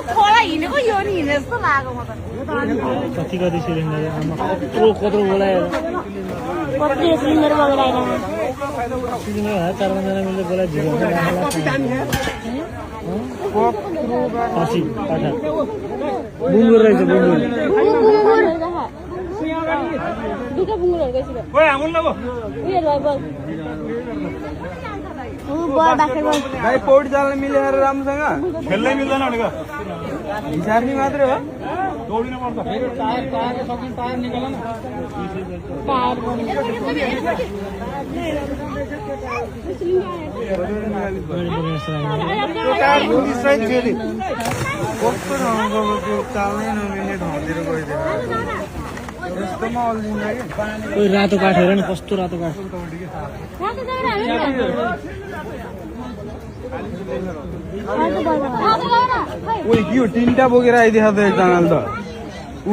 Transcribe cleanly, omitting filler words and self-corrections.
खोला हिँडेको यो नि हिँडे जस्तो लाग्यो म त कति कति सिलिन्डर कत्रो कत्रो बोलायो कति सिलिन्डर बोकेर आइरहेको सिलिन्डर 4-5 मिले बोलायो झिको पछि पाठा बुङ्गुर रहेछ बुङ्गुर दुईटा बुङ्गुरहरु गइसक्यो ओए हामुन लगो उयो भयो बल बल बास्केटबल भाइ पौडी जालले मिलेर राम्रोसँग खेल्नै मिल्दैन भनेको हिसाबनी मात्रै हो दौडिन पर्छ फेरि टायर सकिन टायर निकाल्न न टायर कस्तो ठाउँको त्यो चाल्नै नमिल्ने ठाउँतिर गइदियो यस्तोमा अल्झिन्छ कि रातो काठ हेर न कस्तो रातो काठ ओइ के हो 3टा बोकेर आइदिएको त एकजनाले त ऊ